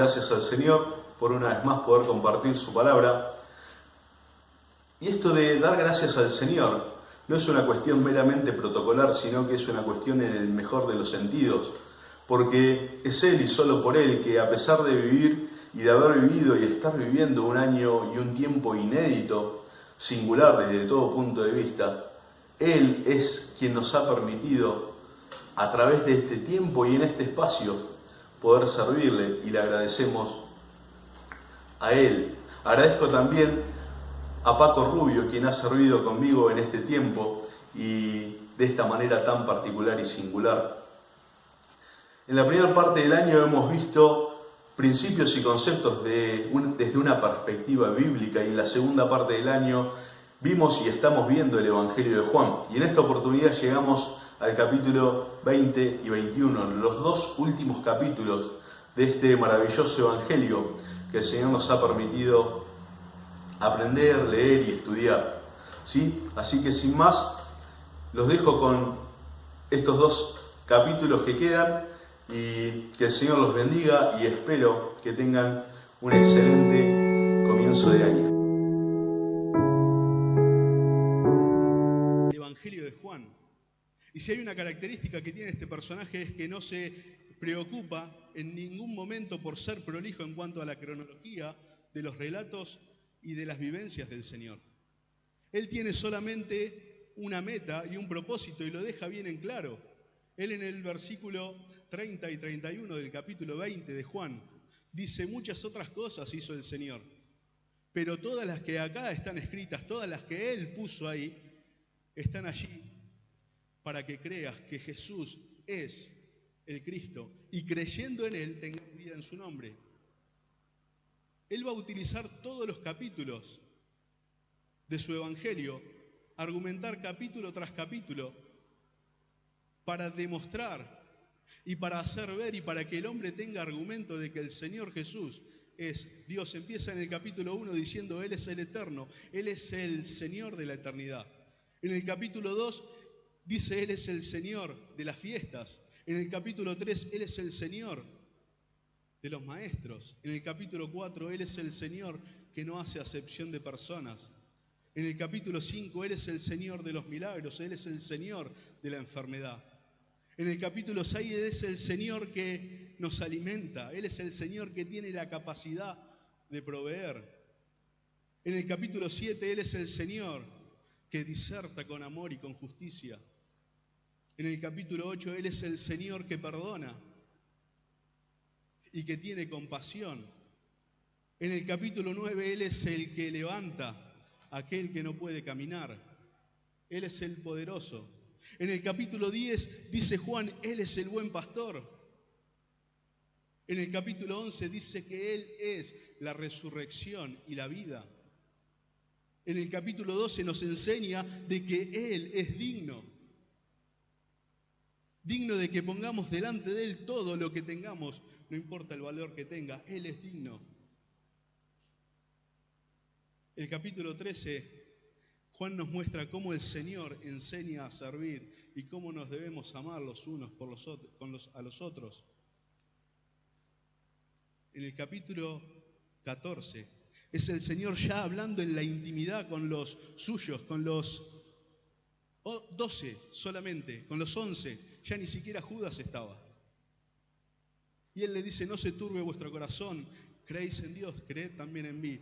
gracias al Señor por una vez más poder compartir su palabra. Y esto de dar gracias al Señor no es una cuestión meramente protocolar, sino que es una cuestión en el mejor de los sentidos, porque es Él y solo por Él que, a pesar de vivir y de haber vivido y estar viviendo un año y un tiempo inédito, singular desde todo punto de vista, Él es quien nos ha permitido, a través de este tiempo y en este espacio, poder servirle, y le agradecemos a Él. Agradezco también a Paco Rubio, quien ha servido conmigo en este tiempo y de esta manera tan particular y singular. En la primera parte del año hemos visto principios y conceptos desde una perspectiva bíblica, y en la segunda parte del año vimos y estamos viendo el Evangelio de Juan. Y en esta oportunidad llegamos al capítulo 20 y 21, los dos últimos capítulos de este maravilloso Evangelio que el Señor nos ha permitido aprender, leer y estudiar. ¿Sí? Así que sin más, los dejo con estos dos capítulos que quedan, y que el Señor los bendiga, y espero que tengan un excelente comienzo de año. El Evangelio de Juan. Y si hay una característica que tiene este personaje es que no se preocupa en ningún momento por ser prolijo en cuanto a la cronología de los relatos y de las vivencias del Señor. Él tiene solamente una meta y un propósito, y lo deja bien en claro. Él, en el versículo 30 y 31 del capítulo 20 de Juan, dice: muchas otras cosas hizo el Señor, pero todas las que acá están escritas, todas las que Él puso ahí, están allí para que creas que Jesús es el Cristo, y creyendo en Él tengas vida en su nombre. Él va a utilizar todos los capítulos de su Evangelio, argumentar capítulo tras capítulo, para demostrar y para hacer ver y para que el hombre tenga argumento de que el Señor Jesús es Dios. Empieza en el capítulo 1 diciendo: Él es el Eterno, Él es el Señor de la eternidad. En el capítulo 2 dice: Él es el Señor de las fiestas. En el capítulo 3, Él es el Señor de los maestros. En el capítulo 4, Él es el Señor que no hace acepción de personas. En el capítulo 5, Él es el Señor de los milagros, Él es el Señor de la enfermedad. En el capítulo 6, Él es el Señor que nos alimenta, Él es el Señor que tiene la capacidad de proveer. En el capítulo 7, Él es el Señor que diserta con amor y con justicia. En el capítulo 8, Él es el Señor que perdona y que tiene compasión. En el capítulo 9, Él es el que levanta a aquel que no puede caminar. Él es el poderoso. En el capítulo 10 dice Juan: Él es el buen pastor. En el capítulo 11 dice que Él es la resurrección y la vida. En el capítulo 12 nos enseña de que Él es digno de que pongamos delante de Él todo lo que tengamos, no importa el valor que tenga, Él es digno. El capítulo 13, Juan nos muestra cómo el Señor enseña a servir y cómo nos debemos amar los unos por los otros, a los otros. En el capítulo 14 es el Señor ya hablando en la intimidad con los suyos, con los 12 solamente, con los 11, ya ni siquiera Judas estaba. Y Él le dice: no se turbe vuestro corazón, creéis en Dios, creed también en mí.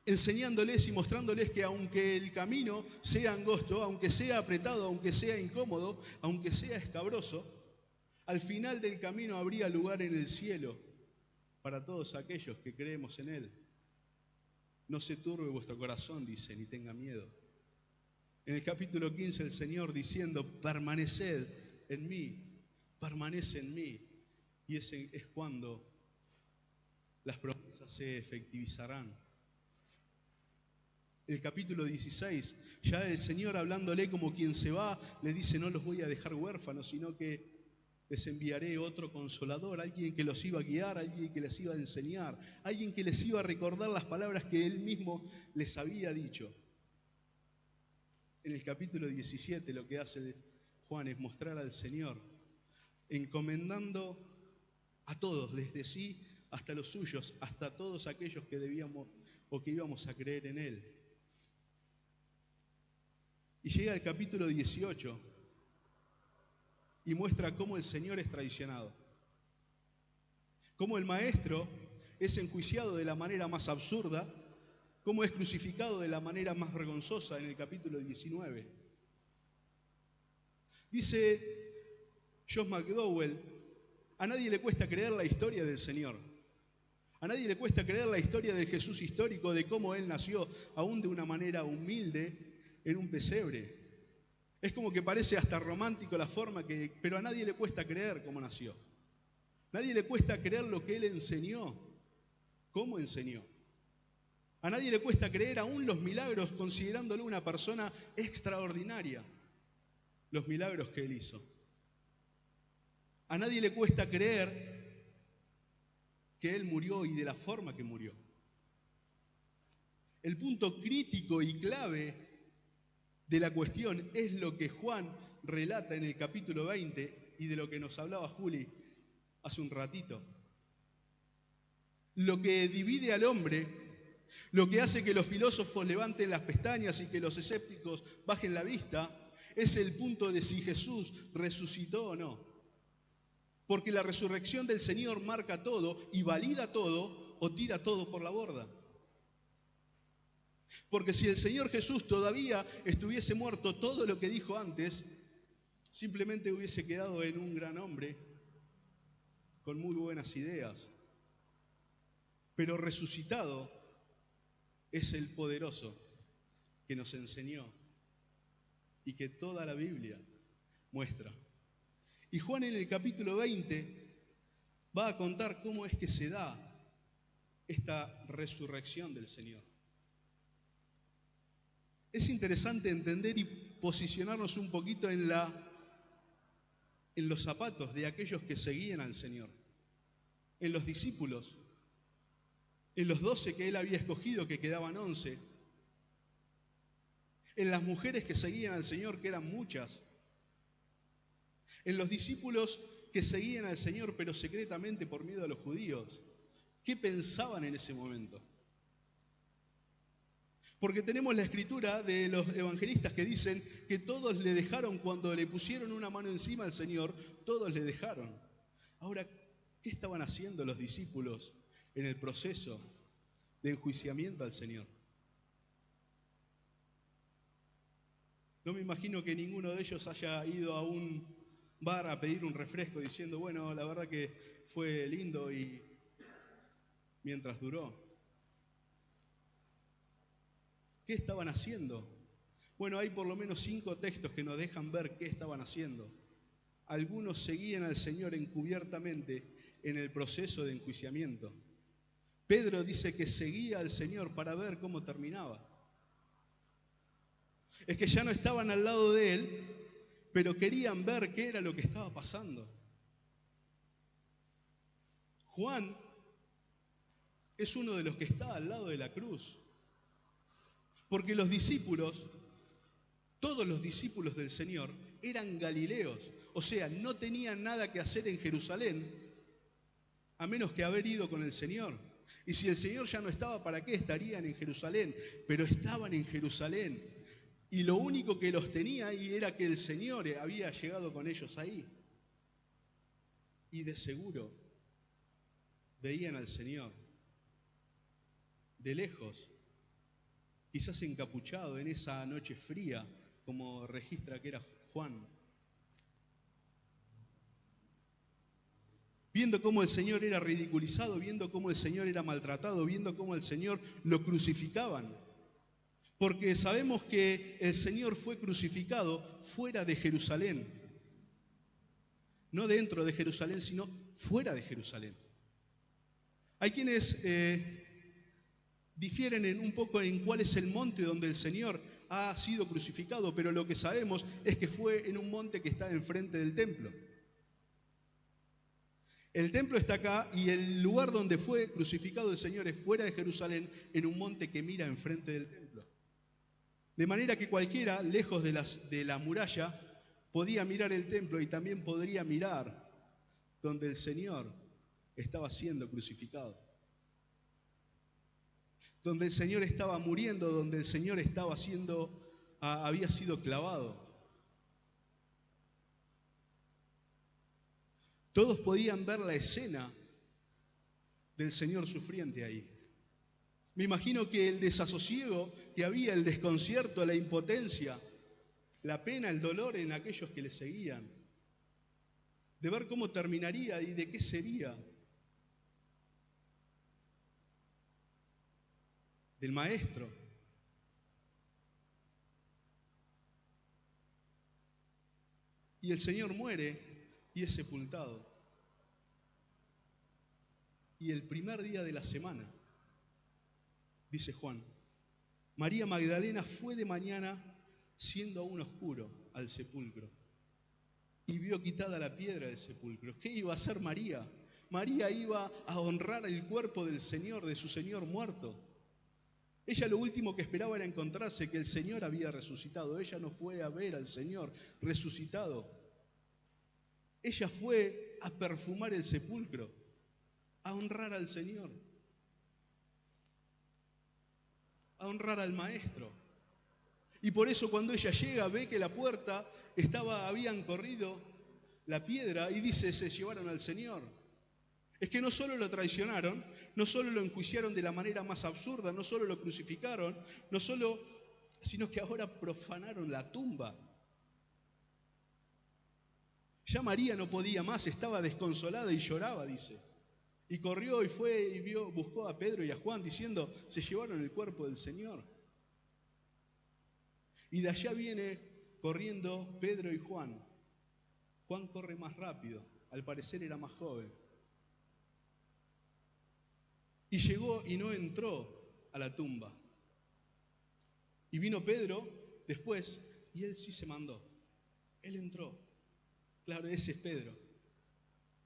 Enseñándoles y mostrándoles que aunque el camino sea angosto, aunque sea apretado, aunque sea incómodo, aunque sea escabroso, al final del camino habría lugar en el cielo para todos aquellos que creemos en Él. No se turbe vuestro corazón, dice, ni tenga miedo. En el capítulo 15 el Señor diciendo: permaneced en mí, permanece en mí. Y ese es cuando las promesas se efectivizarán. El capítulo 16, ya el Señor, hablándole como quien se va, le dice: no los voy a dejar huérfanos, sino que les enviaré otro consolador, alguien que los iba a guiar, alguien que les iba a enseñar, alguien que les iba a recordar las palabras que Él mismo les había dicho. En el capítulo 17 lo que hace Juan es mostrar al Señor encomendando a todos, desde sí hasta los suyos, hasta todos aquellos que debíamos o que íbamos a creer en Él. Y llega el capítulo 18 y muestra cómo el Señor es traicionado, cómo el Maestro es enjuiciado de la manera más absurda, cómo es crucificado de la manera más vergonzosa en el capítulo 19. Dice Josh McDowell, a nadie le cuesta creer la historia del Señor. A nadie le cuesta creer la historia del Jesús histórico, de cómo Él nació, aún de una manera humilde, en un pesebre. Es como que parece hasta romántico la forma pero a nadie le cuesta creer cómo nació. A nadie le cuesta creer lo que Él enseñó, cómo enseñó. A nadie le cuesta creer aún los milagros, considerándolo una persona extraordinaria, los milagros que Él hizo. A nadie le cuesta creer que Él murió y de la forma que murió. El punto crítico y clave de la cuestión es lo que Juan relata en el capítulo 20 y de lo que nos hablaba Juli hace un ratito. Lo que divide al hombre, lo que hace que los filósofos levanten las pestañas y que los escépticos bajen la vista, es el punto de si Jesús resucitó o no. Porque la resurrección del Señor marca todo y valida todo o tira todo por la borda. Porque si el Señor Jesús todavía estuviese muerto, todo lo que dijo antes simplemente hubiese quedado en un gran hombre con muy buenas ideas. Pero resucitado es el poderoso que nos enseñó y que toda la Biblia muestra. Y Juan en el capítulo 20 va a contar cómo es que se da esta resurrección del Señor. Es interesante entender y posicionarnos un poquito en los zapatos de aquellos que seguían al Señor, en los discípulos, en los 12 que Él había escogido, que quedaban 11, en las mujeres que seguían al Señor, que eran muchas, en los discípulos que seguían al Señor pero secretamente por miedo a los judíos. ¿Qué pensaban en ese momento? Porque tenemos la escritura de los evangelistas que dicen que todos le dejaron cuando le pusieron una mano encima al Señor, todos le dejaron. Ahora, ¿qué estaban haciendo los discípulos en el proceso de enjuiciamiento al Señor? No me imagino que ninguno de ellos haya ido a un bar a pedir un refresco diciendo, bueno, la verdad que fue lindo y mientras duró. ¿Qué estaban haciendo? Bueno, hay por lo menos 5 textos que nos dejan ver qué estaban haciendo. Algunos seguían al Señor encubiertamente en el proceso de enjuiciamiento. Pedro dice que seguía al Señor para ver cómo terminaba. Es que ya no estaban al lado de Él, pero querían ver qué era lo que estaba pasando. Juan es uno de los que está al lado de la cruz. Porque los discípulos, todos los discípulos del Señor, eran galileos. O sea, no tenían nada que hacer en Jerusalén, a menos que haber ido con el Señor. Y si el Señor ya no estaba, ¿para qué estarían en Jerusalén? Pero estaban en Jerusalén. Y lo único que los tenía ahí era que el Señor había llegado con ellos ahí. Y de seguro veían al Señor de lejos, quizás encapuchado en esa noche fría, como registra que era Juan. Viendo cómo el Señor era ridiculizado, viendo cómo el Señor era maltratado, viendo cómo el Señor lo crucificaban. Porque sabemos que el Señor fue crucificado fuera de Jerusalén. No dentro de Jerusalén, sino fuera de Jerusalén. Hay quienes difieren un poco en cuál es el monte donde el Señor ha sido crucificado, pero lo que sabemos es que fue en un monte que está enfrente del templo. El templo está acá y el lugar donde fue crucificado el Señor es fuera de Jerusalén, en un monte que mira enfrente del templo. De manera que cualquiera, lejos de la muralla, podía mirar el templo y también podría mirar donde el Señor estaba siendo crucificado, donde el Señor estaba muriendo, donde el Señor había sido clavado. Todos podían ver la escena del Señor sufriente ahí. Me imagino que el desasosiego que había, el desconcierto, la impotencia, la pena, el dolor en aquellos que le seguían, de ver cómo terminaría y de qué sería. Del Maestro. Y el Señor muere y es sepultado. Y el primer día de la semana, dice Juan, María Magdalena fue de mañana, siendo aún oscuro, al sepulcro y vio quitada la piedra del sepulcro. ¿Qué iba a hacer María? María iba a honrar el cuerpo del Señor, de su Señor muerto. Ella lo último que esperaba era encontrarse que el Señor había resucitado. Ella no fue a ver al Señor resucitado. Ella fue a perfumar el sepulcro, a honrar al Señor, a honrar al Maestro. Y por eso cuando ella llega ve que la puerta habían corrido la piedra y dice, se llevaron al Señor. Es que no solo lo traicionaron, no solo lo enjuiciaron de la manera más absurda, no solo lo crucificaron, sino que ahora profanaron la tumba. Ya María no podía más, estaba desconsolada y lloraba, dice. Y corrió y fue y buscó a Pedro y a Juan diciendo, se llevaron el cuerpo del Señor. Y de allá viene corriendo Pedro y Juan. Juan corre más rápido, al parecer era más joven. Y llegó y no entró a la tumba. Y vino Pedro después y él sí se mandó. Él entró. Claro, ese es Pedro,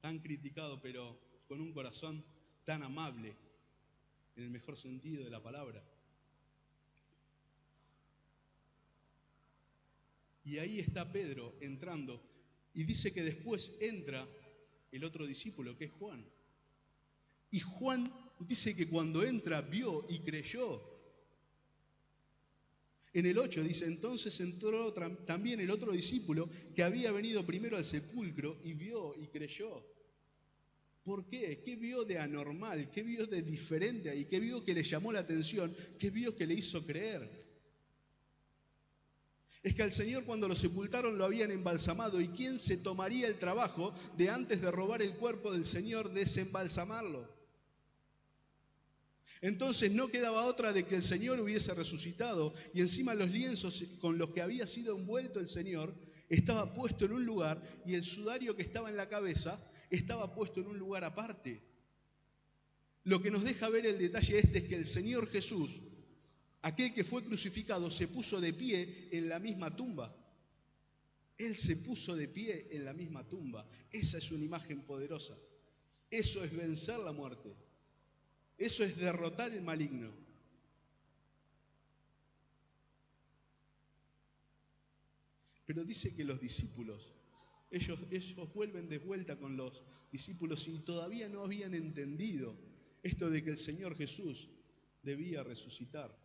tan criticado pero con un corazón tan amable, en el mejor sentido de la palabra. Y ahí está Pedro entrando y dice que después entra el otro discípulo que es Juan. Y Juan dice que cuando entra vio y creyó. En el 8 dice, entonces entró también el otro discípulo que había venido primero al sepulcro y vio y creyó. ¿Por qué? ¿Qué vio de anormal? ¿Qué vio de diferente ahí? ¿Qué vio que le llamó la atención? ¿Qué vio que le hizo creer? Es que al Señor cuando lo sepultaron lo habían embalsamado. ¿Y quién se tomaría el trabajo de antes de robar el cuerpo del Señor desembalsamarlo? Entonces no quedaba otra de que el Señor hubiese resucitado y encima los lienzos con los que había sido envuelto el Señor estaba puesto en un lugar y el sudario que estaba en la cabeza estaba puesto en un lugar aparte. Lo que nos deja ver el detalle es que el Señor Jesús, aquel que fue crucificado, se puso de pie en la misma tumba. Él se puso de pie en la misma tumba. Esa es una imagen poderosa. Eso es vencer la muerte. Eso es derrotar el maligno. Pero dice que los discípulos, ellos vuelven de vuelta con los discípulos y todavía no habían entendido esto de que el Señor Jesús debía resucitar.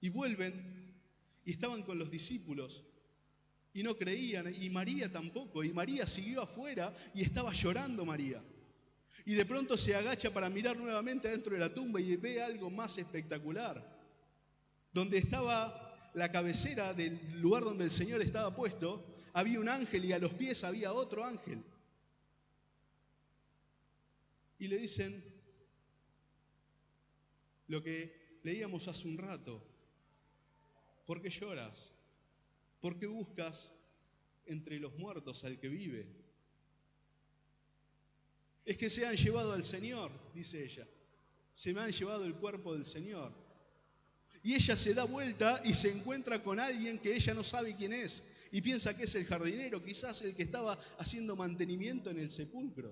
Y vuelven y estaban con los discípulos y no creían, y María tampoco, y María siguió afuera y estaba llorando María. Y de pronto se agacha para mirar nuevamente adentro de la tumba y ve algo más espectacular. Donde estaba la cabecera del lugar donde el Señor estaba puesto, había un ángel y a los pies había otro ángel. Y le dicen lo que leíamos hace un rato. ¿Por qué lloras? ¿Por qué buscas entre los muertos al que vive? Es que se han llevado al Señor, dice ella. Se me han llevado el cuerpo del Señor. Y ella se da vuelta y se encuentra con alguien que ella no sabe quién es. Y piensa que es el jardinero, quizás el que estaba haciendo mantenimiento en el sepulcro.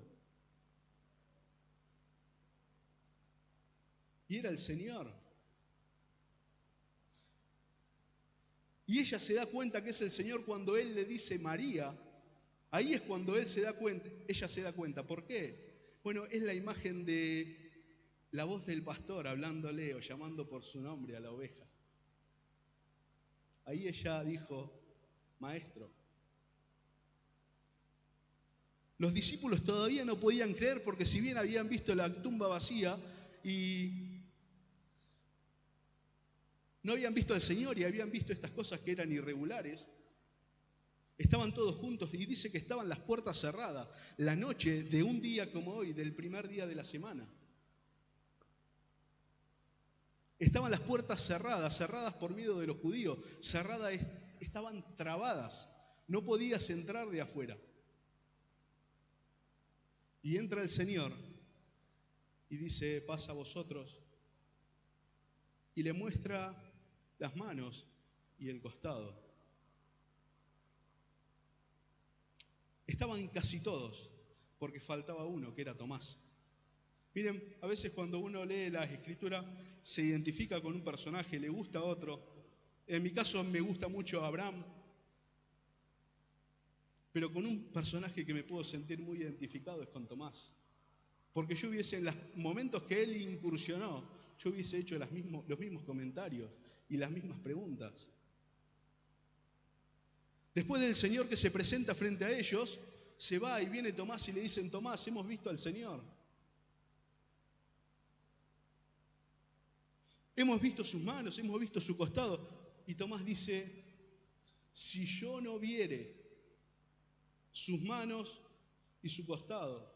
Y era el Señor. Y ella se da cuenta que es el Señor cuando Él le dice María Ahí es cuando ella se da cuenta. ¿Por qué? Bueno, es la imagen de la voz del pastor hablándole o llamando por su nombre a la oveja. Ahí ella dijo, maestro. Los discípulos todavía no podían creer porque si bien habían visto la tumba vacía y no habían visto al Señor y habían visto estas cosas que eran irregulares, estaban todos juntos y dice que estaban las puertas cerradas, la noche de un día como hoy, del primer día de la semana. Estaban las puertas cerradas por miedo de los judíos, estaban trabadas, no podías entrar de afuera. Y entra el Señor y dice, pasa a vosotros, y le muestra las manos y el costado. Estaban casi todos, porque faltaba uno, que era Tomás. Miren, a veces cuando uno lee las Escrituras, se identifica con un personaje, le gusta a otro. En mi caso me gusta mucho Abraham, pero con un personaje que me puedo sentir muy identificado es con Tomás. Porque yo hubiese, en los momentos que él incursionó, yo hubiese hecho los mismos comentarios y las mismas preguntas. Después del Señor que se presenta frente a ellos, se va y viene Tomás y le dicen, Tomás, hemos visto al Señor. Hemos visto sus manos, hemos visto su costado. Y Tomás dice, si yo no viere sus manos y su costado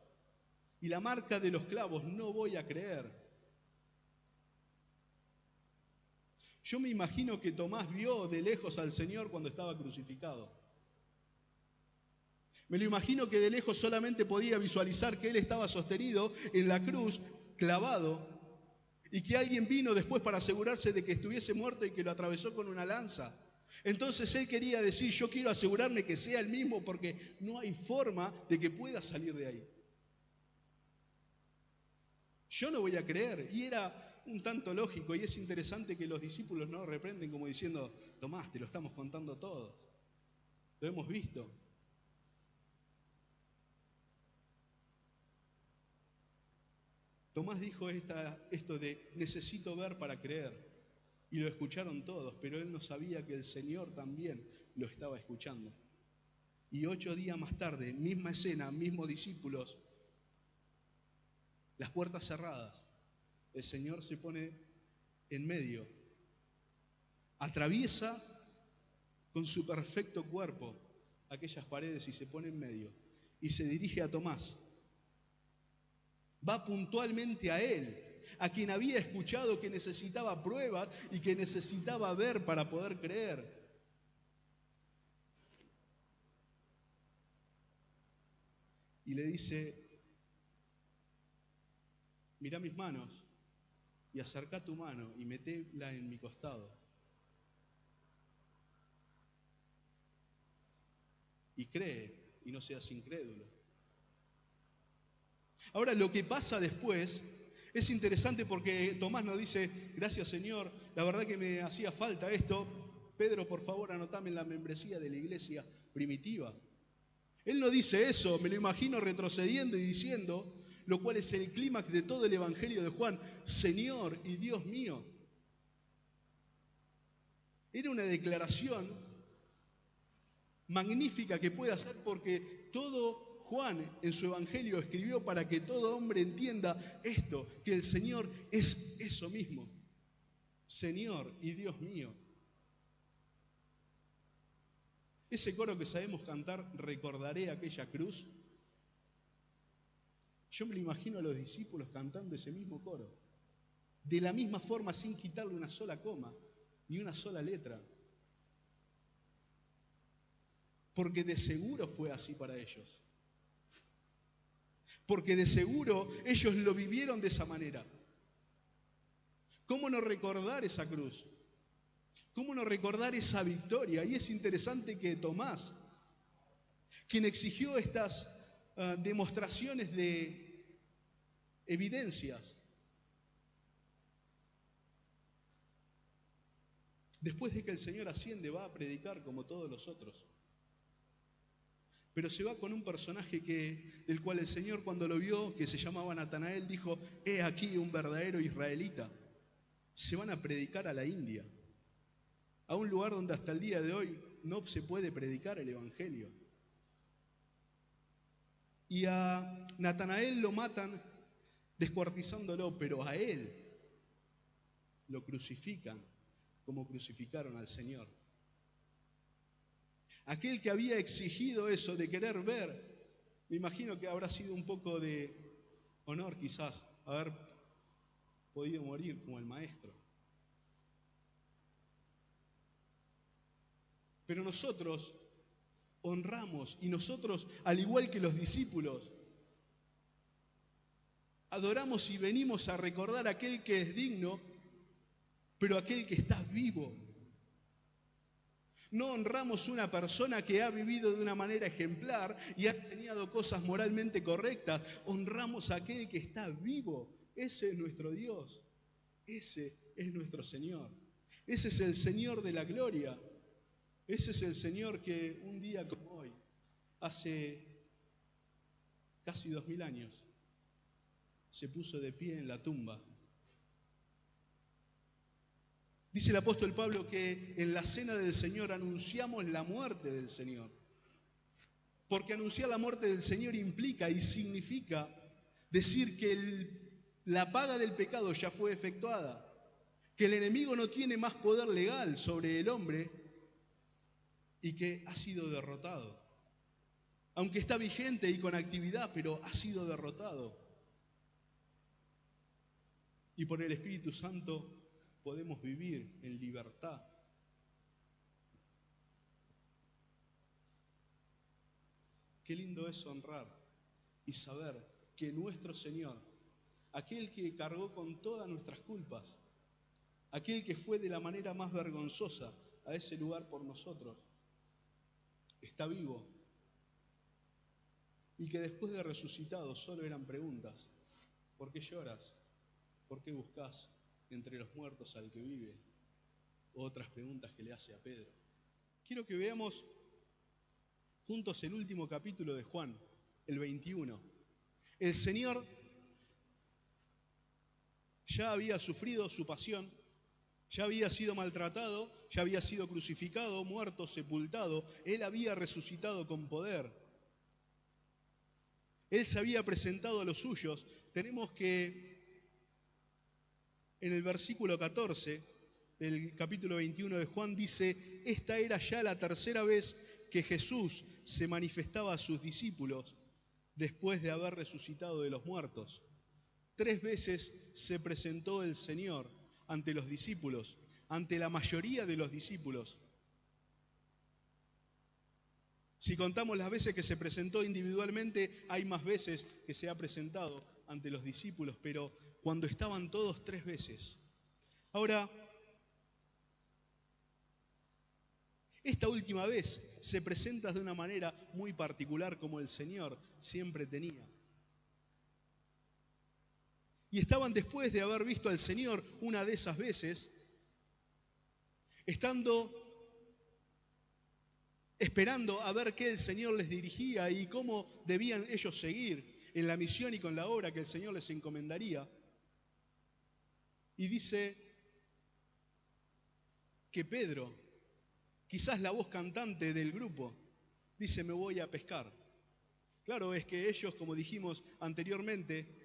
y la marca de los clavos, no voy a creer. Yo me imagino que Tomás vio de lejos al Señor cuando estaba crucificado. Me lo imagino que de lejos solamente podía visualizar que Él estaba sostenido en la cruz, clavado, y que alguien vino después para asegurarse de que estuviese muerto y que lo atravesó con una lanza. Entonces Él quería decir, yo quiero asegurarme que sea el mismo porque no hay forma de que pueda salir de ahí. Yo no voy a creer. Y era un tanto lógico y es interesante que los discípulos no reprenden como diciendo, Tomás, te lo estamos contando todos. Lo hemos visto. Tomás dijo esto de necesito ver para creer. Y lo escucharon todos, pero él no sabía que el Señor también lo estaba escuchando. Y 8 días más tarde, misma escena, mismos discípulos, las puertas cerradas, el Señor se pone en medio, atraviesa con su perfecto cuerpo aquellas paredes y se pone en medio y se dirige a Tomás. Va puntualmente a él, a quien había escuchado que necesitaba pruebas y que necesitaba ver para poder creer. Y le dice, mira mis manos y acerca tu mano y metela en mi costado. Y cree y no seas incrédulo. Ahora, lo que pasa después es interesante porque Tomás nos dice, gracias Señor, la verdad que me hacía falta esto. Pedro, por favor, anotame en la membresía de la iglesia primitiva. Él no dice eso, me lo imagino retrocediendo y diciendo, lo cual es el clímax de todo el Evangelio de Juan, Señor y Dios mío. Era una declaración magnífica que puede hacer porque todo Juan en su Evangelio escribió para que todo hombre entienda esto, que el Señor es eso mismo, Señor y Dios mío. Ese coro que sabemos cantar, recordaré aquella cruz. Yo me lo imagino a los discípulos cantando ese mismo coro, de la misma forma sin quitarle una sola coma ni una sola letra. Porque de seguro fue así para ellos. Porque de seguro ellos lo vivieron de esa manera. ¿Cómo no recordar esa cruz? ¿Cómo no recordar esa victoria? Y es interesante que Tomás, quien exigió estas demostraciones de evidencias, después de que el Señor asciende va a predicar como todos los otros. Pero se va con un personaje del cual el Señor, cuando lo vio, que se llamaba Natanael, dijo: he aquí un verdadero israelita. Se van a predicar a la India, a un lugar donde hasta el día de hoy no se puede predicar el Evangelio. Y a Natanael lo matan descuartizándolo, pero a él lo crucifican como crucificaron al Señor. Aquel que había exigido eso de querer ver, me imagino que habrá sido un poco de honor quizás haber podido morir como el maestro. Pero nosotros honramos y nosotros, al igual que los discípulos, adoramos y venimos a recordar a aquel que es digno, pero aquel que está vivo. No honramos una persona que ha vivido de una manera ejemplar y ha enseñado cosas moralmente correctas. Honramos a aquel que está vivo. Ese es nuestro Dios. Ese es nuestro Señor. Ese es el Señor de la gloria. Ese es el Señor que un día como hoy, hace casi 2000 años, se puso de pie en la tumba. Dice el apóstol Pablo que en la cena del Señor anunciamos la muerte del Señor. Porque anunciar la muerte del Señor implica y significa decir que la paga del pecado ya fue efectuada, que el enemigo no tiene más poder legal sobre el hombre y que ha sido derrotado. Aunque está vigente y con actividad, pero ha sido derrotado. Y por el Espíritu Santo podemos vivir en libertad. Qué lindo es honrar y saber que nuestro Señor, aquel que cargó con todas nuestras culpas, aquel que fue de la manera más vergonzosa a ese lugar por nosotros, está vivo. Y que después de resucitado solo eran preguntas. ¿Por qué lloras? ¿Por qué buscas entre los muertos al que vive? Otras preguntas que le hace a Pedro. Quiero que veamos juntos el último capítulo de Juan, el 21. El Señor ya había sufrido su pasión, ya había sido maltratado, ya había sido crucificado, muerto, sepultado. Él había resucitado con poder. Él se había presentado a los suyos. Tenemos que en el versículo 14 del capítulo 21 de Juan dice: esta era ya la tercera vez que Jesús se manifestaba a sus discípulos después de haber resucitado de los muertos. 3 veces se presentó el Señor ante los discípulos, ante la mayoría de los discípulos. Si contamos las veces que se presentó individualmente, hay más veces que se ha presentado ante los discípulos, pero cuando estaban todos 3 veces. Ahora, esta última vez se presenta de una manera muy particular, como el Señor siempre tenía. Y estaban, después de haber visto al Señor una de esas veces, esperando a ver qué el Señor les dirigía y cómo debían ellos seguir en la misión y con la obra que el Señor les encomendaría. Y dice que Pedro, quizás la voz cantante del grupo, dice: me voy a pescar. Claro, es que ellos, como dijimos anteriormente,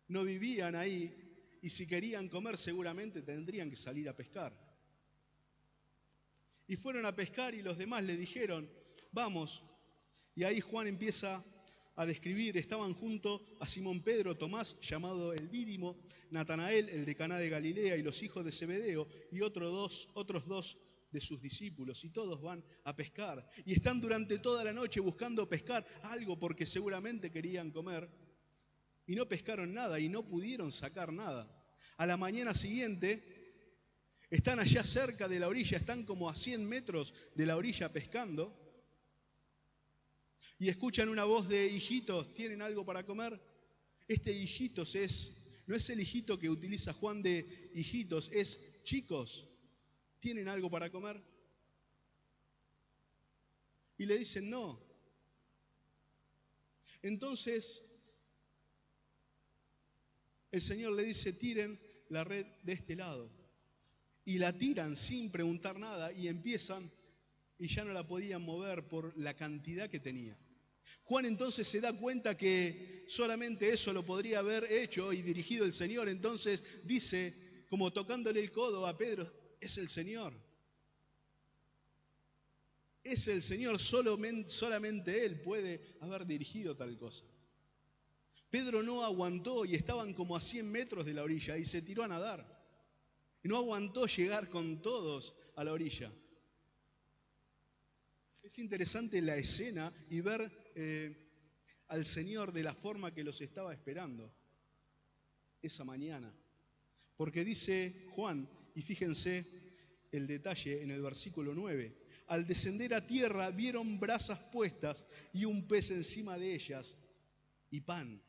no vivían ahí y si querían comer seguramente tendrían que salir a pescar. Y fueron a pescar y los demás le dijeron: vamos. Y ahí Juan empieza a describir: estaban junto a Simón Pedro, Tomás, llamado el Dídimo, Natanael, el de Caná de Galilea, y los hijos de Zebedeo, y otros dos de sus discípulos, y todos van a pescar. Y están durante toda la noche buscando pescar algo porque seguramente querían comer, y no pescaron nada y no pudieron sacar nada. A la mañana siguiente están allá cerca de la orilla, están como a 100 metros de la orilla pescando, y escuchan una voz de: hijitos, ¿tienen algo para comer? Este hijitos no es el hijito que utiliza Juan de hijitos, es chicos, ¿tienen algo para comer? Y le dicen: no. Entonces, el Señor le dice, tiren la red de este lado. Y la tiran sin preguntar nada y empiezan y ya no la podían mover por la cantidad que tenía. Juan entonces se da cuenta que solamente eso lo podría haber hecho y dirigido el Señor. Entonces dice, como tocándole el codo a Pedro, es el Señor. Es el Señor, solamente Él puede haber dirigido tal cosa. Pedro no aguantó y estaban como a 100 metros de la orilla y se tiró a nadar. No aguantó llegar con todos a la orilla. Es interesante la escena y ver al Señor de la forma que los estaba esperando esa mañana. Porque dice Juan, y fíjense el detalle en el versículo 9, al descender a tierra vieron brasas puestas y un pez encima de ellas y pan.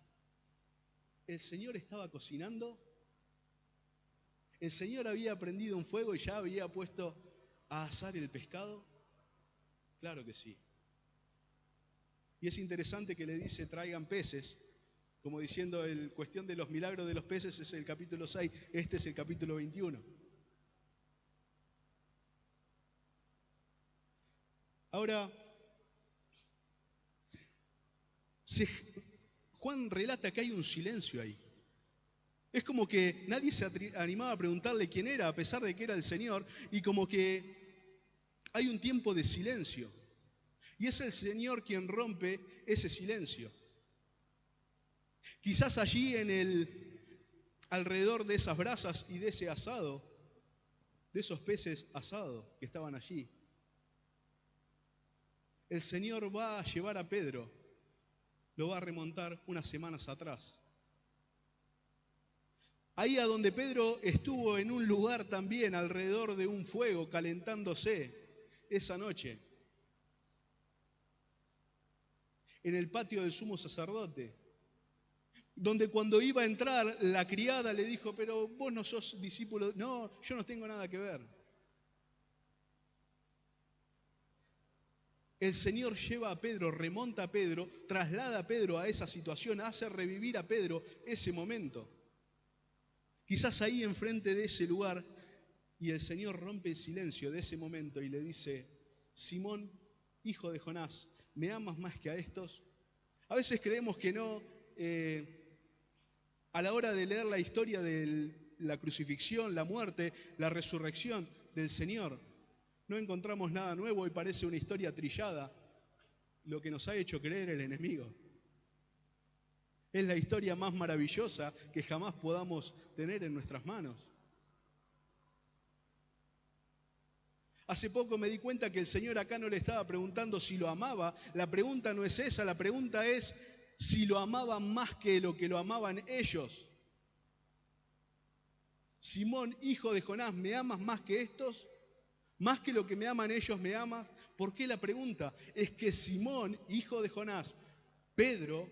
¿El Señor estaba cocinando? ¿El Señor había prendido un fuego y ya había puesto a asar el pescado? Claro que sí. Y es interesante que le dice traigan peces, como diciendo el cuestión de los milagros de los peces es el capítulo 6, este es el capítulo 21. Ahora, Juan relata que hay un silencio ahí. Es como que nadie se animaba a preguntarle quién era, a pesar de que era el Señor, y como que hay un tiempo de silencio. Y es el Señor quien rompe ese silencio. Quizás allí alrededor de esas brasas y de ese asado, de esos peces asados que estaban allí, el Señor va a llevar a Pedro, lo va a remontar unas semanas atrás. Ahí a donde Pedro estuvo en un lugar también alrededor de un fuego calentándose esa noche, en el patio del sumo sacerdote, donde cuando iba a entrar la criada le dijo, pero vos no sos discípulo, no, yo no tengo nada que ver. El Señor lleva a Pedro, remonta a Pedro, traslada a Pedro a esa situación, hace revivir a Pedro ese momento. Quizás ahí enfrente de ese lugar, y el Señor rompe el silencio de ese momento y le dice, Simón, hijo de Jonás, ¿me amas más que a estos? A veces creemos que no, a la hora de leer la historia de la crucifixión, la muerte, la resurrección del Señor, no encontramos nada nuevo y parece una historia trillada, lo que nos ha hecho creer el enemigo. Es la historia más maravillosa que jamás podamos tener en nuestras manos. Hace poco me di cuenta que el Señor acá no le estaba preguntando si lo amaba. La pregunta no es esa, la pregunta es si lo amaban más que lo que lo amaban ellos. Simón, hijo de Jonás, ¿me amas más que estos? ¿Más que lo que me aman ellos me amas? ¿Por qué la pregunta? Es que Simón, hijo de Jonás, Pedro,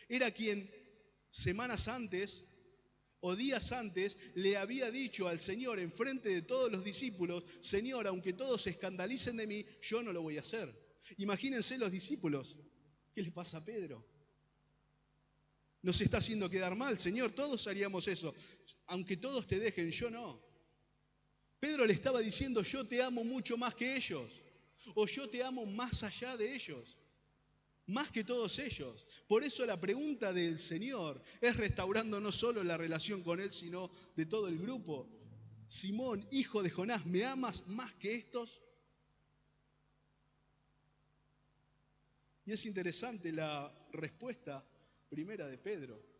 era quien semanas antes o días antes le había dicho al Señor en frente de todos los discípulos, Señor, aunque todos se escandalicen de mí, yo no lo voy a hacer. Imagínense los discípulos, ¿qué le pasa a Pedro? Nos está haciendo quedar mal, Señor, todos haríamos eso, aunque todos te dejen, yo no. Pedro le estaba diciendo, yo te amo mucho más que ellos, o yo te amo más allá de ellos, más que todos ellos. Por eso la pregunta del Señor es restaurando no solo la relación con Él, sino de todo el grupo. Simón, hijo de Jonás, ¿me amas más que estos? Y es interesante la respuesta primera de Pedro.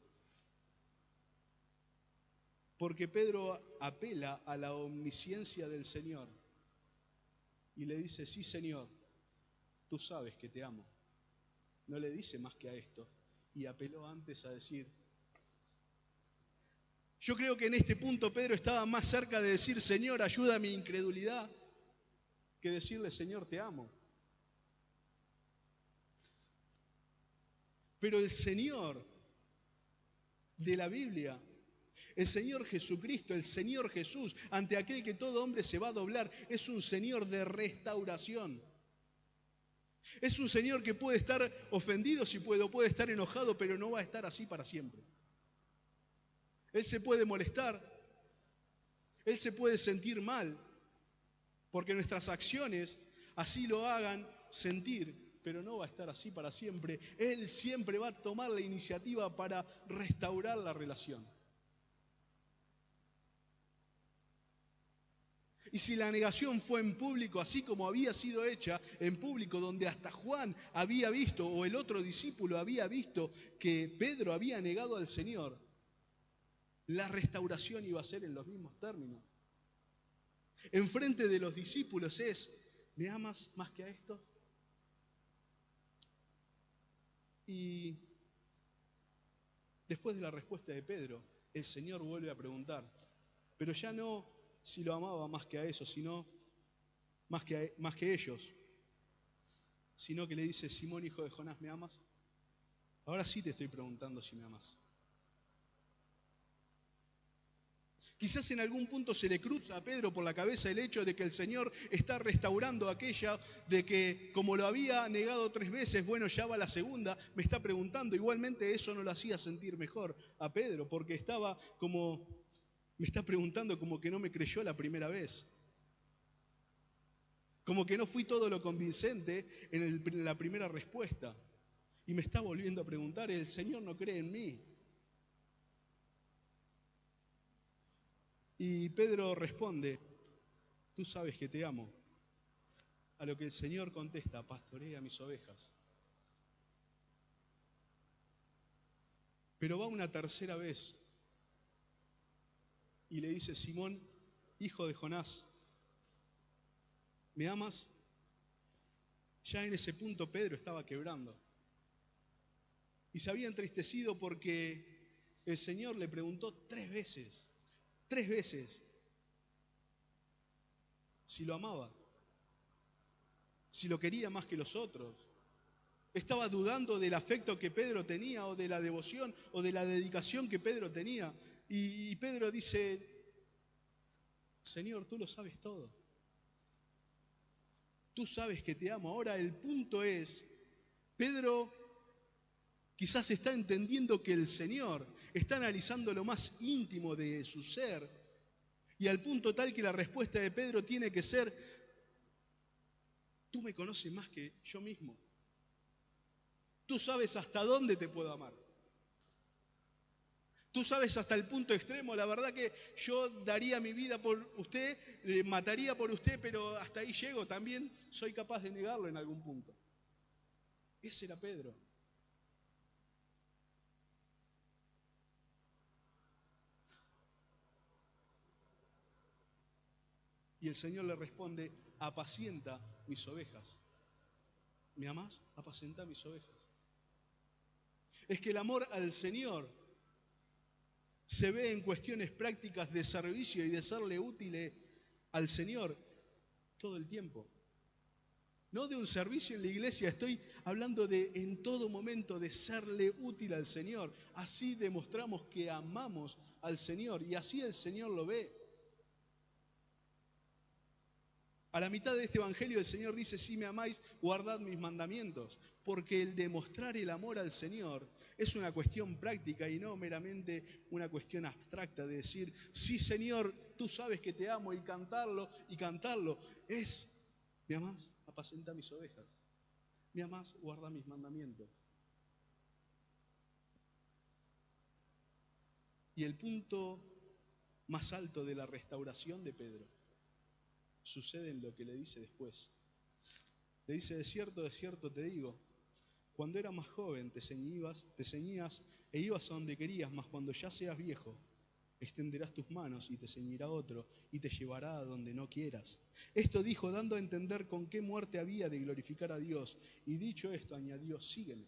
Porque Pedro apela a la omnisciencia del Señor y le dice, sí Señor, tú sabes que te amo. No le dice más que a esto. Y apeló antes a decir, yo creo que en este punto Pedro estaba más cerca de decir, Señor, ayuda a mi incredulidad, que decirle, Señor, te amo. Pero el Señor de la Biblia, el Señor Jesucristo, el Señor Jesús, ante aquel que todo hombre se va a doblar, es un Señor de restauración. Es un Señor que puede estar ofendido si puede, o puede estar enojado, pero no va a estar así para siempre. Él se puede molestar, Él se puede sentir mal, porque nuestras acciones así lo hagan sentir, pero no va a estar así para siempre. Él siempre va a tomar la iniciativa para restaurar la relación. Y si la negación fue en público, así como había sido hecha en público, donde hasta Juan había visto, o el otro discípulo había visto que Pedro había negado al Señor, la restauración iba a ser en los mismos términos. Enfrente de los discípulos es: ¿me amas más que a esto? Y después de la respuesta de Pedro, el Señor vuelve a preguntar, pero ya no si lo amaba más que a eso, sino más que ellos, sino que le dice: Simón, hijo de Jonás, ¿me amas? Ahora sí te estoy preguntando si me amas. Quizás en algún punto se le cruza a Pedro por la cabeza el hecho de que el Señor está restaurando aquella, de que como lo había negado 3 veces, bueno, ya va la segunda, me está preguntando. Igualmente eso no lo hacía sentir mejor a Pedro, porque estaba como, me está preguntando como que no me creyó la primera vez. Como que no fui todo lo convincente en la primera respuesta. Y me está volviendo a preguntar: el Señor no cree en mí. Y Pedro responde: tú sabes que te amo. A lo que el Señor contesta: pastorea mis ovejas. Pero va una tercera vez y le dice: Simón, hijo de Jonás, ¿me amas? Ya en ese punto Pedro estaba quebrando. Y se había entristecido porque el Señor le preguntó 3 veces, si lo amaba, si lo quería más que los otros. Estaba dudando del afecto que Pedro tenía, o de la devoción, o de la dedicación que Pedro tenía. Y Pedro dice: Señor, tú lo sabes todo. Tú sabes que te amo. Ahora el punto es, Pedro quizás está entendiendo que el Señor está analizando lo más íntimo de su ser, y al punto tal que la respuesta de Pedro tiene que ser: tú me conoces más que yo mismo. Tú sabes hasta dónde te puedo amar. Tú sabes hasta el punto extremo. La verdad que yo daría mi vida por usted, mataría por usted, pero hasta ahí llego. También soy capaz de negarlo en algún punto. Ese era Pedro. Y el Señor le responde: apacienta mis ovejas. ¿Me amás? Apacenta mis ovejas. Es que el amor al Señor se ve en cuestiones prácticas de servicio y de serle útil al Señor todo el tiempo. No de un servicio en la iglesia, estoy hablando de en todo momento de serle útil al Señor. Así demostramos que amamos al Señor y así el Señor lo ve. A la mitad de este evangelio el Señor dice: si me amáis, guardad mis mandamientos. Porque el demostrar el amor al Señor es una cuestión práctica y no meramente una cuestión abstracta de decir: sí, Señor, tú sabes que te amo, y cantarlo. Es: ¿me amás? Apacenta mis ovejas. ¿Me amás? Guarda mis mandamientos. Y el punto más alto de la restauración de Pedro sucede en lo que le dice después. Le dice: de cierto te digo, cuando eras más joven te ceñías e ibas a donde querías, mas cuando ya seas viejo, extenderás tus manos y te ceñirá otro y te llevará a donde no quieras. Esto dijo dando a entender con qué muerte había de glorificar a Dios. Y dicho esto añadió: sígueme.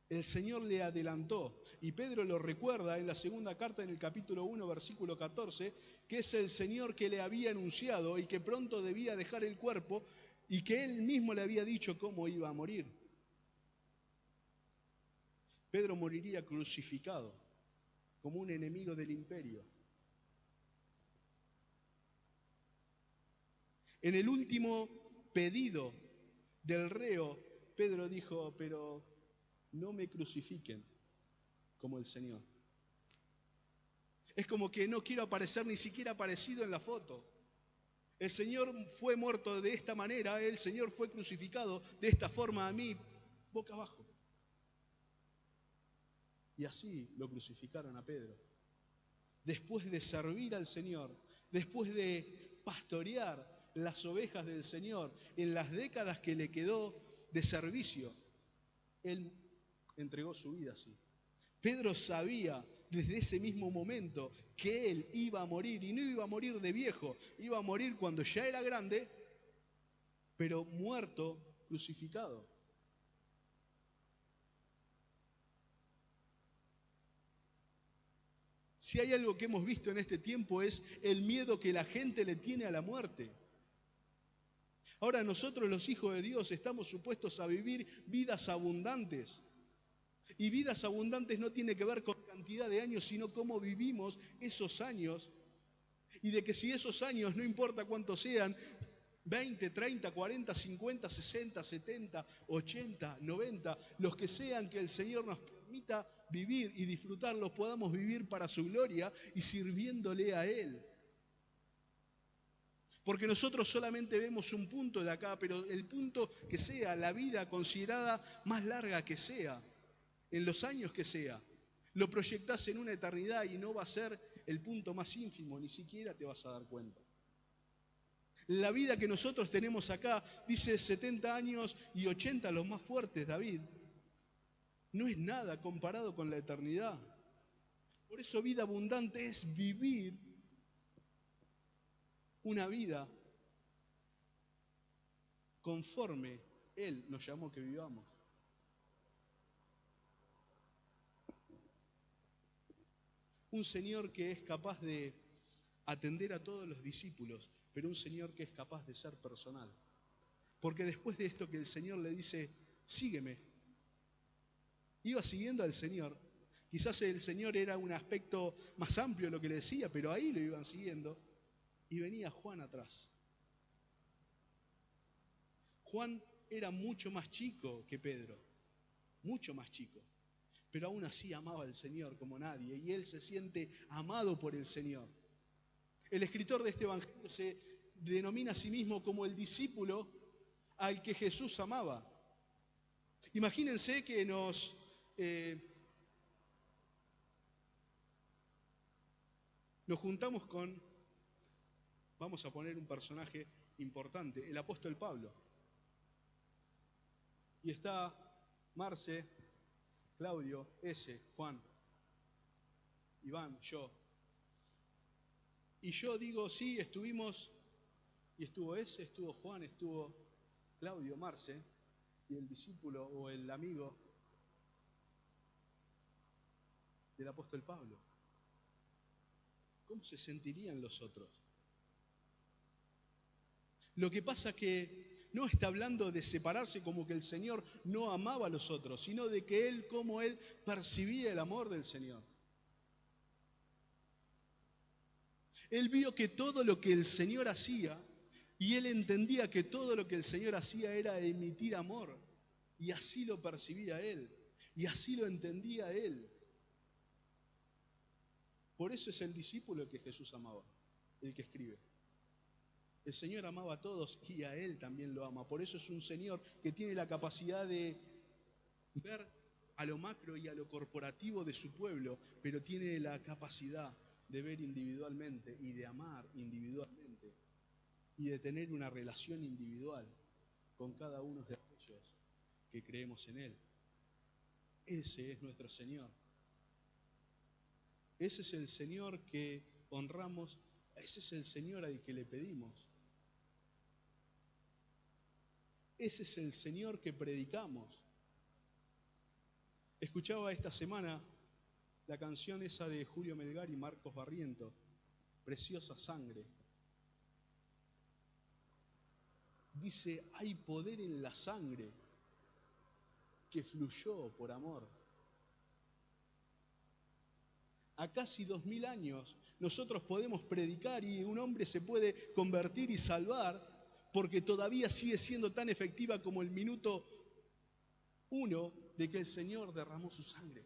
El Señor le adelantó, y Pedro lo recuerda en la segunda carta, en el capítulo 1, versículo 14, que es el Señor que le había anunciado y que pronto debía dejar el cuerpo, y que él mismo le había dicho cómo iba a morir. Pedro moriría crucificado como un enemigo del imperio. En el último pedido del reo, Pedro dijo, pero no me crucifiquen como el Señor. Es como que no quiero aparecer ni siquiera aparecido en la foto. El Señor fue muerto de esta manera, el Señor fue crucificado de esta forma a mí, boca abajo. Y así lo crucificaron a Pedro. Después de servir al Señor, después de pastorear las ovejas del Señor en las décadas que le quedó de servicio, él entregó su vida así. Pedro sabía desde ese mismo momento que él iba a morir, y no iba a morir de viejo, iba a morir cuando ya era grande, pero muerto, crucificado. Si hay algo que hemos visto en este tiempo es el miedo que la gente le tiene a la muerte. Ahora nosotros los hijos de Dios estamos supuestos a vivir vidas abundantes. Y vidas abundantes no tiene que ver con cantidad de años, sino cómo vivimos esos años. Y de que si esos años, no importa cuántos sean, 20, 30, 40, 50, 60, 70, 80, 90, los que sean que el Señor nos permita vivir y disfrutarlos, podamos vivir para su gloria y sirviéndole a Él. Porque nosotros solamente vemos un punto de acá, pero el punto que sea, la vida considerada más larga que sea, en los años que sea, lo proyectás en una eternidad y no va a ser el punto más ínfimo, ni siquiera te vas a dar cuenta. La vida que nosotros tenemos acá, dice 70 años y 80 los más fuertes, David, no es nada comparado con la eternidad. Por eso vida abundante es vivir una vida conforme Él nos llamó que vivamos. Un Señor que es capaz de atender a todos los discípulos, pero un Señor que es capaz de ser personal. Porque después de esto que el Señor le dice, sígueme, iba siguiendo al Señor. Quizás el Señor era un aspecto más amplio de lo que le decía, pero ahí lo iban siguiendo. Y venía Juan atrás. Juan era mucho más chico que Pedro, mucho más chico. Pero aún así amaba al Señor como nadie, y él se siente amado por el Señor. El escritor de este evangelio se denomina a sí mismo como el discípulo al que Jesús amaba. Imagínense que nos juntamos con, vamos a poner un personaje importante, el apóstol Pablo. Y está Marce, Claudio, Juan, Iván, yo. Y yo digo, sí, estuvimos, y estuvo estuvo Juan, estuvo Claudio, Marce, y el discípulo o el amigo del apóstol Pablo. ¿Cómo se sentirían los otros? Lo que pasa que no está hablando de separarse como que el Señor no amaba a los otros, sino de que Él, como Él, percibía el amor del Señor. Él vio que todo lo que el Señor hacía, y Él entendía que todo lo que el Señor hacía era emitir amor, y así lo percibía Él, y así lo entendía Él. Por eso es el discípulo que Jesús amaba, el que escribe. El Señor amaba a todos y a Él también lo ama. Por eso es un Señor que tiene la capacidad de ver a lo macro y a lo corporativo de su pueblo, pero tiene la capacidad de ver individualmente y de amar individualmente y de tener una relación individual con cada uno de ellos que creemos en Él. Ese es nuestro Señor. Ese es el Señor que honramos, ese es el Señor al que le pedimos. Ese es el Señor que predicamos. Escuchaba esta semana la canción esa de Julio Melgar y Marcos Barriento, Preciosa Sangre. Dice, hay poder en la sangre que fluyó por amor. A casi 2000 años nosotros podemos predicar y un hombre se puede convertir y salvar porque todavía sigue siendo tan efectiva como el minuto 1 de que el Señor derramó su sangre.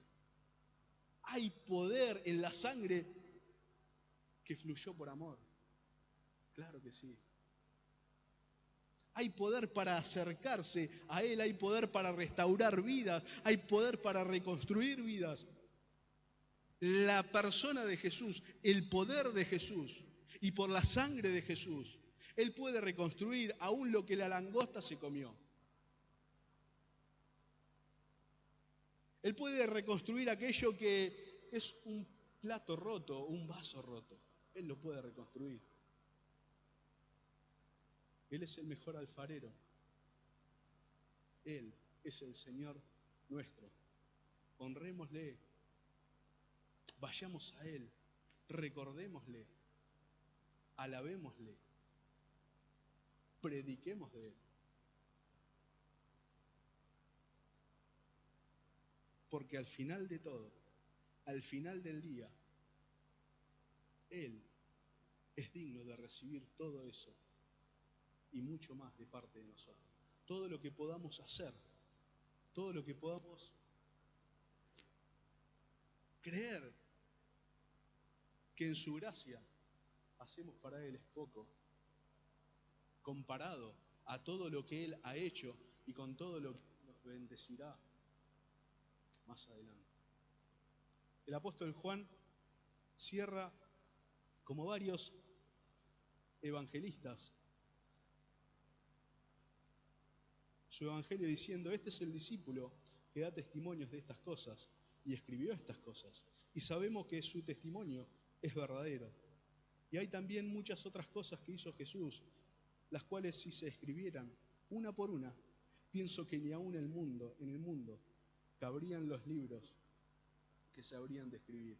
Hay poder en la sangre que fluyó por amor. Claro que sí. Hay poder para acercarse a Él, hay poder para restaurar vidas, hay poder para reconstruir vidas. La persona de Jesús, el poder de Jesús y por la sangre de Jesús, Él puede reconstruir aún lo que la langosta se comió. Él puede reconstruir aquello que es un plato roto, un vaso roto. Él lo puede reconstruir. Él es el mejor alfarero. Él es el Señor nuestro. Honrémosle. Vayamos a Él. Recordémosle. Alabémosle. Prediquemos de Él. Porque al final de todo, al final del día, Él es digno de recibir todo eso y mucho más de parte de nosotros. Todo lo que podamos hacer, todo lo que podamos creer que en su gracia hacemos para Él es poco, comparado a todo lo que Él ha hecho y con todo lo que nos bendecirá más adelante. El apóstol Juan cierra como varios evangelistas su evangelio diciendo: este es el discípulo que da testimonios de estas cosas y escribió estas cosas, y sabemos que su testimonio es verdadero. Y hay también muchas otras cosas que hizo Jesús, las cuales si se escribieran una por una, pienso que ni aún en el mundo cabrían los libros que se habrían de escribir.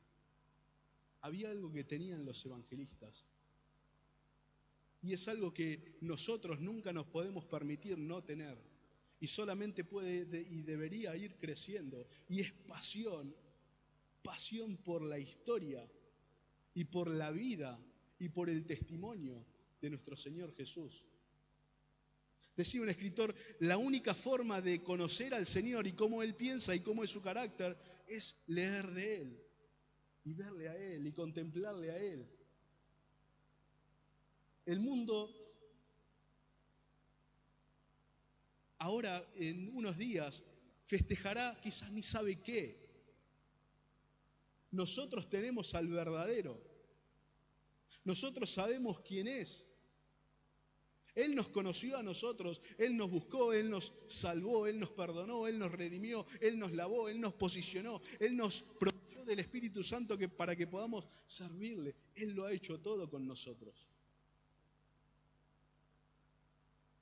Había algo que tenían los evangelistas, y es algo que nosotros nunca nos podemos permitir no tener, y solamente puede y debería ir creciendo, y es pasión por la historia, y por la vida, y por el testimonio de nuestro Señor Jesús. Decía un escritor: la única forma de conocer al Señor y cómo Él piensa y cómo es su carácter es leer de Él, y verle a Él, y contemplarle a Él. El mundo ahora, en unos días, festejará quizás ni sabe qué. Nosotros tenemos al verdadero. Nosotros sabemos quién es. Él nos conoció a nosotros, Él nos buscó, Él nos salvó, Él nos perdonó, Él nos redimió, Él nos lavó, Él nos posicionó, Él nos proveyó del Espíritu Santo para que podamos servirle. Él lo ha hecho todo con nosotros.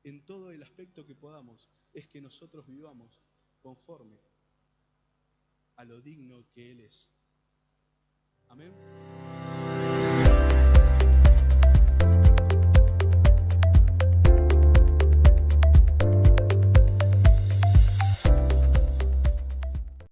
En todo el aspecto que podamos, es que nosotros vivamos conforme a lo digno que Él es. Amén.